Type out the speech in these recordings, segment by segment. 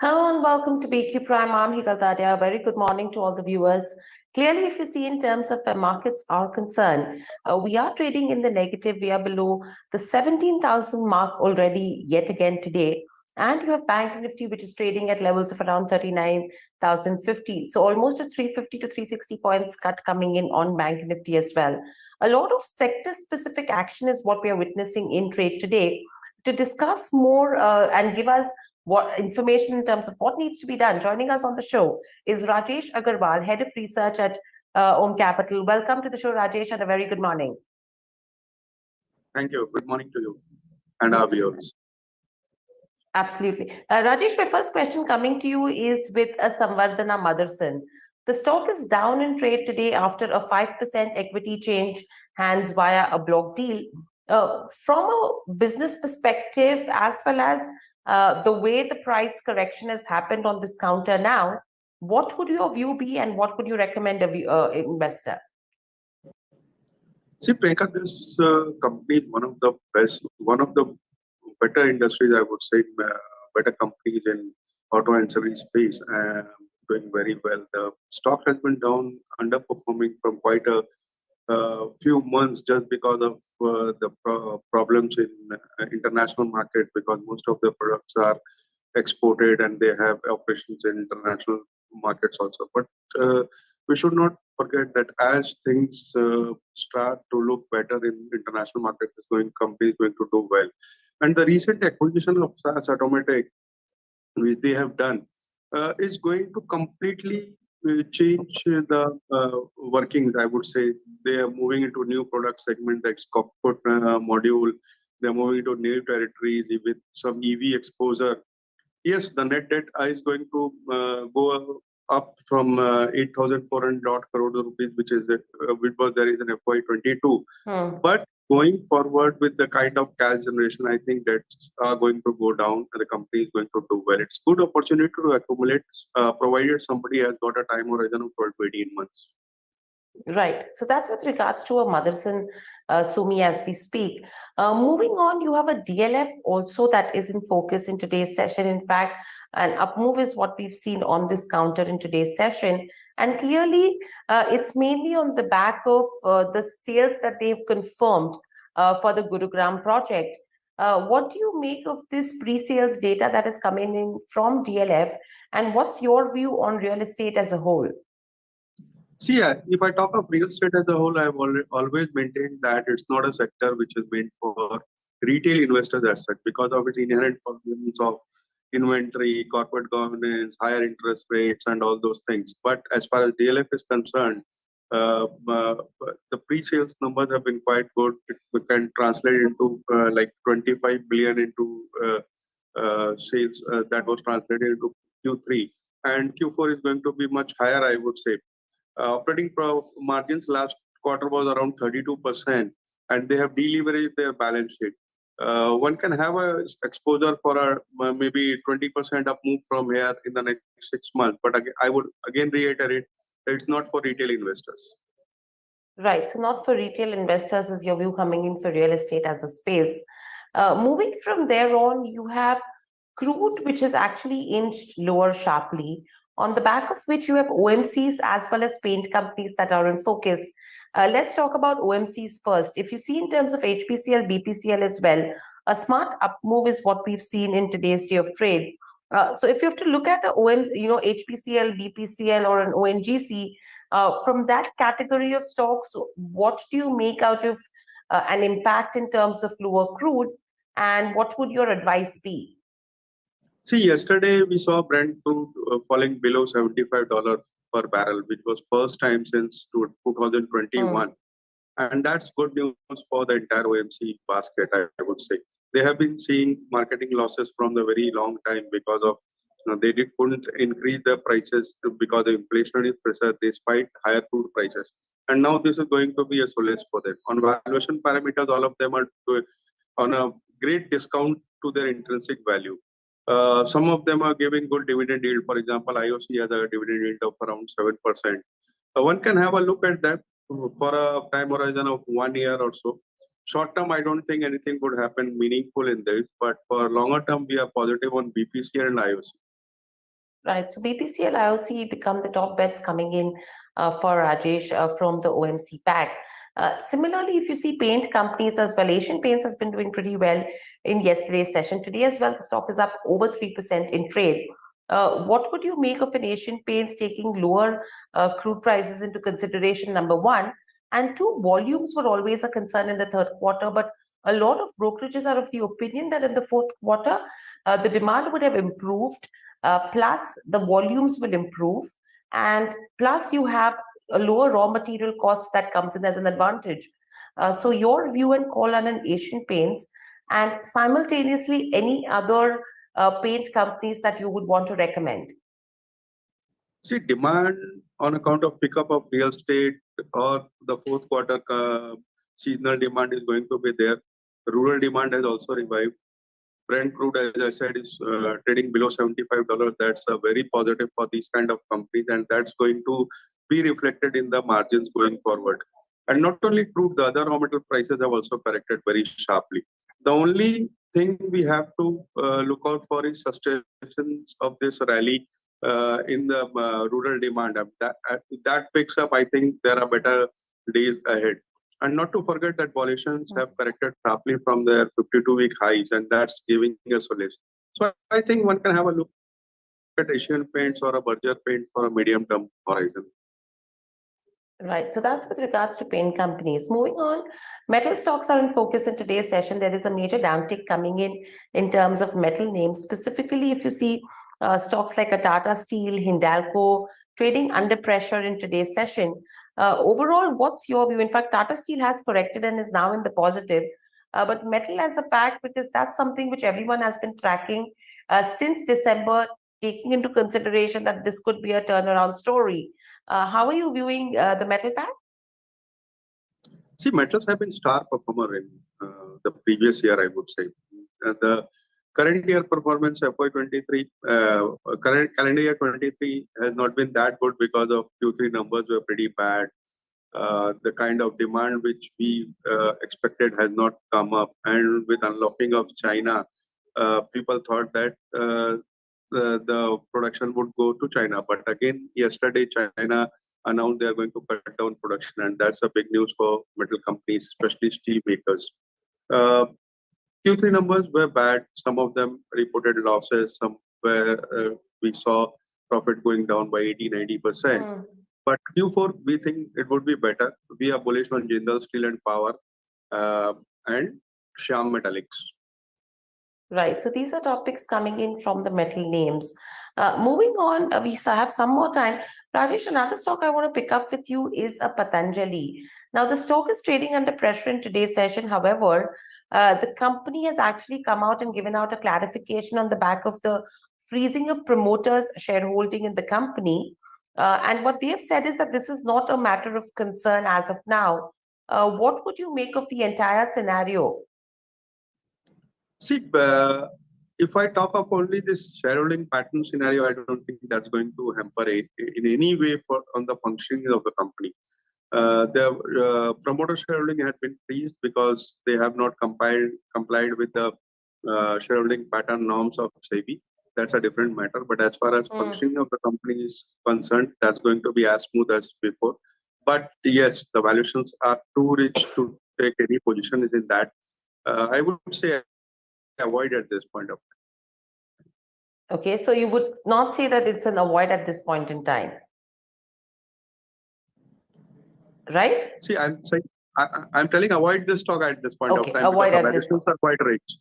Hello and welcome to BQ Prime. I'm Higal Dadia. Very good morning to all the viewers. Clearly, if you see in terms of where markets are concerned, we are trading in the negative. We are below the 17,000 mark already yet again today. And you have Bank Nifty, which is trading at levels of around 39,050. So almost a 350 to 360 points cut coming in on Bank Nifty as well. A lot of sector-specific action is what we are witnessing in trade today. To discuss more and give us what information in terms of what needs to be done. Joining us on the show is Rajesh Agarwal, Head of Research at OM Capital. Welcome to the show, Rajesh, and a very good morning. Thank you. Good morning to you and our viewers. Absolutely. Rajesh, my first question coming to you is with a Samvardhana Motherson. The stock is down in trade today after a 5% equity change hands via a block deal. From a business perspective, as well as the way the price correction has happened on this counter now, what would your view be and what would you recommend an investor? See, Priyanka, this company is one of the best, one of the better industries, I would say, better companies in auto ancillary space, doing very well. The stock has been down, underperforming from quite a few months just because of the problems in international market, because most of the products are exported and they have operations in international markets also. But we should not forget that as things start to look better in international market, company is going to do well. And the recent acquisition of SAS Automatic, which they have done, is going to completely change the workings. I would say they are moving into new product segment like cockpit module. They're moving into new territories with some EV exposure. Yes, the net debt is going to go up from 8,400 crore rupees, which was there is an FY22. But going forward with the kind of cash generation, I think debts are going to go down and the company is going to do well. It's good opportunity to accumulate, provided somebody has got a time horizon of 12 to 18 months. Right. So that's with regards to a Motherson Sumi as we speak. Moving on, you have a DLF also that is in focus in today's session. In fact, an up move is what we've seen on this counter in today's session. And clearly, it's mainly on the back of the sales that they've confirmed for the Gurugram project. What do you make of this pre-sales data that is coming in from DLF? And what's your view on real estate as a whole? See, if I talk of real estate as a whole, I've always maintained that it's not a sector which is meant for retail investors as such because of its inherent problems of inventory, corporate governance, higher interest rates, and all those things. But as far as DLF is concerned, the pre-sales numbers have been quite good. It can translate into like 25 billion into sales that was translated into Q3. And Q4 is going to be much higher, I would say. Operating margins last quarter was around 32%, and they have deleveraged their balance sheet. One can have a exposure for a maybe 20% up move from here in the next 6 months. But again, I would again reiterate that it's not for retail investors. Right. So not for retail investors is your view coming in for real estate as a space. Moving from there on, you have crude, which has actually inched lower sharply, on the back of which you have OMCs as well as paint companies that are in focus. Let's talk about OMCs first. If you see in terms of HPCL, BPCL as well, a smart up move is what we've seen in today's day of trade. So if you have to look at a HPCL, BPCL, or an ONGC, from that category of stocks, what do you make out of an impact in terms of lower crude, and what would your advice be? See, yesterday we saw Brent crude falling below $75 per barrel, which was first time since 2021. And that's good news for the entire OMC basket, I would say. They have been seeing marketing losses from the very long time because of they couldn't increase their prices because of inflationary pressure despite higher crude prices. And now this is going to be a solace for them. On valuation parameters, all of them are on a great discount to their intrinsic value. Some of them are giving good dividend yield. For example, IOC has a dividend yield of around 7%. One can have a look at that for a time horizon of 1 year or so. Short term, I don't think anything would happen meaningful in this, but for longer term, we are positive on BPCL and IOC. Right. So BPCL IOC become the top bets coming in for Rajesh from the OMC pack. Similarly, if you see paint companies as well, Asian Paints has been doing pretty well in yesterday's session. Today as well, the stock is up over 3% in trade. What would you make of an Asian Paints taking lower crude prices into consideration, number one? And two, volumes were always a concern in the third quarter, but a lot of brokerages are of the opinion that in the fourth quarter, the demand would have improved, plus the volumes will improve, and plus you have a lower raw material cost that comes in as an advantage. So your view and call on an Asian Paints, and simultaneously any other paint companies that you would want to recommend? See, demand on account of pickup of real estate or the fourth quarter seasonal demand is going to be there. Rural demand has also revived. Brent crude, as I said, is trading below $75. That's very positive for these kind of companies, and that's going to be reflected in the margins going forward. And not only crude, the other raw material prices have also corrected very sharply. The only thing we have to look out for is sustenance of this rally in the rural demand. If that picks up, I think there are better days ahead. And not to forget that valuations have corrected sharply from their 52-week highs, and that's giving a solace. So I think one can have a look at Asian Paints or a Berger Paints for a medium-term horizon. Right. So that's with regards to paint companies. Moving on, metal stocks are in focus in today's session. There is a major downtick coming in terms of metal names. Specifically, if you see stocks like a Tata Steel, Hindalco, trading under pressure in today's session. Overall, what's your view? In fact, Tata Steel has corrected and is now in the positive. But metal as a pack, because that's something which everyone has been tracking since December, taking into consideration that this could be a turnaround story. How are you viewing the metal pack? See, metals have been star performer in the previous year, I would say. The current year performance, FY23, current calendar year 23 has not been that good because of Q3 numbers were pretty bad. The kind of demand which we expected has not come up. And with unlocking of China, people thought that the production would go to China. But again, yesterday, China announced they are going to cut down production. And that's a big news for metal companies, especially steel makers. Q3 numbers were bad. Some of them reported losses. Some where we saw profit going down by 80-90%. But Q4, we think it would be better. We are bullish on Jindal Steel and Power and Shyam Metallics. Right. So these are topics coming in from the metal names. Moving on, we have some more time. Rajesh, another stock I want to pick up with you is a Patanjali. Now, the stock is trading under pressure in today's session. However, the company has actually come out and given out a clarification on the back of the freezing of promoters' shareholding in the company. And what they have said is that this is not a matter of concern as of now. What would you make of the entire scenario? See, if I talk of only this shareholding pattern scenario, I don't think that's going to hamper it in any way on the functioning of the company. The promoter shareholding had been freezed because they have not complied with the shareholding pattern norms of SEBI. That's a different matter. But as far as functioning of the company is concerned, that's going to be as smooth as before. But yes, the valuations are too rich to take any position in that. I would say avoid at this point of time. Okay, so you would not say that it's an avoid at this point in time, right? See, I'm saying I'm telling avoid this stock at this point of time. Avoid because at the this valuations are quite rich.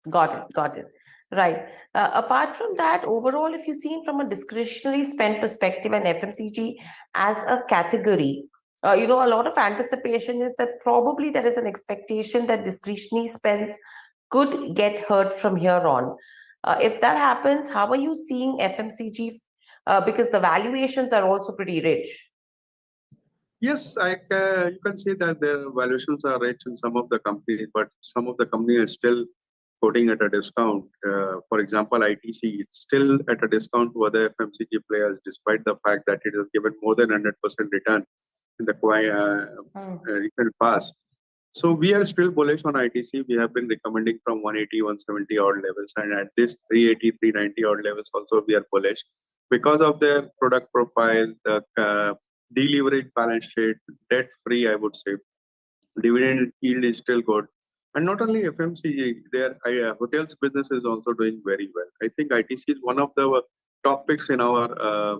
Got it. Right. Apart from that, overall, if you've seen from a discretionary spend perspective and FMCG as a category, a lot of anticipation is that probably there is an expectation that discretionary spends could get hurt from here on. If that happens, how are you seeing FMCG? Because the valuations are also pretty rich. Yes, you can say that the valuations are rich in some of the companies, but some of the companies are still quoting at a discount. For example, ITC, it's still at a discount to other FMCG players, despite the fact that it has given more than 100% return in the recent past. So we are still bullish on ITC. We have been recommending from 180, 170 odd levels, and at this 380, 390 odd levels also we are bullish because of their product profile, the deleveraged balance sheet, debt free, I would say. Dividend yield is still good. And not only FMCG, their hotels business is also doing very well. I think ITC is one of the top picks in our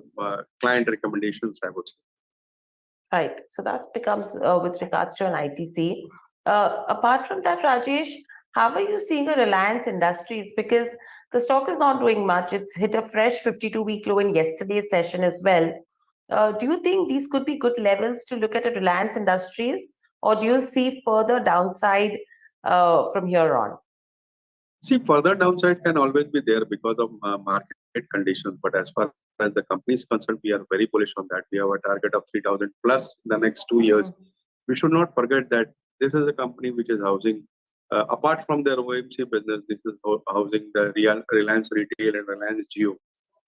client recommendations, I would say. Right. So that becomes with regards to an ITC. Apart from that, Rajesh, how are you seeing a Reliance Industries? Because the stock is not doing much. It's hit a fresh 52-week low in yesterday's session as well. Do you think these could be good levels to look at a Reliance Industries, or do you see further downside from here on? See, further downside can always be there because of market conditions. But as far as the company is concerned, we are very bullish on that. We have a target of 3,000 plus in the next 2 years. We should not forget that this is a company which is housing, apart from their OMC business, this is housing the Reliance Retail and Reliance Jio.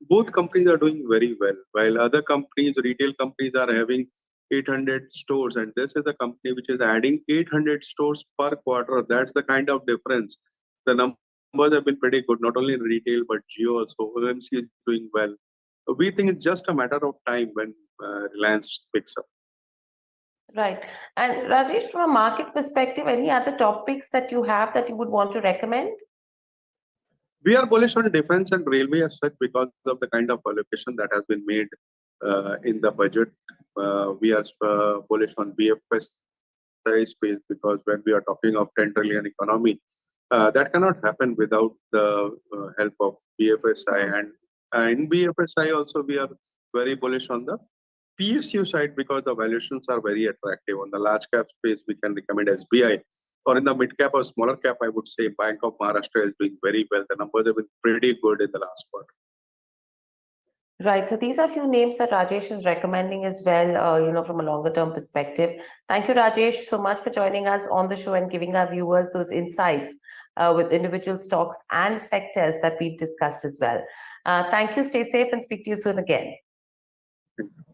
Both companies are doing very well, while other companies, retail companies, are having 800 stores, and this is a company which is adding 800 stores per quarter. That's the kind of difference. The numbers have been pretty good, not only in retail but Jio also. OMC is doing well. We think it's just a matter of time when Reliance picks up. Right. And Rajesh, from a market perspective, any other topics that you have that you would want to recommend? We are bullish on defense and railway as such because of the kind of allocation that has been made in the budget. We are bullish on BFSI space because when we are talking of 10 trillion economy, that cannot happen without the help of BFSI. And in BFSI also, we are very bullish on the PSU side because the valuations are very attractive. On the large cap space, we can recommend SBI. Or in the mid cap or smaller cap, I would say Bank of Maharashtra is doing very well. The numbers have been pretty good in the last quarter. Right. So these are a few names that Rajesh is recommending as well, from a longer term perspective. Thank you, Rajesh, so much for joining us on the show and giving our viewers those insights with individual stocks and sectors that we've discussed as well. Thank you. Stay safe and speak to you soon again. Thank you.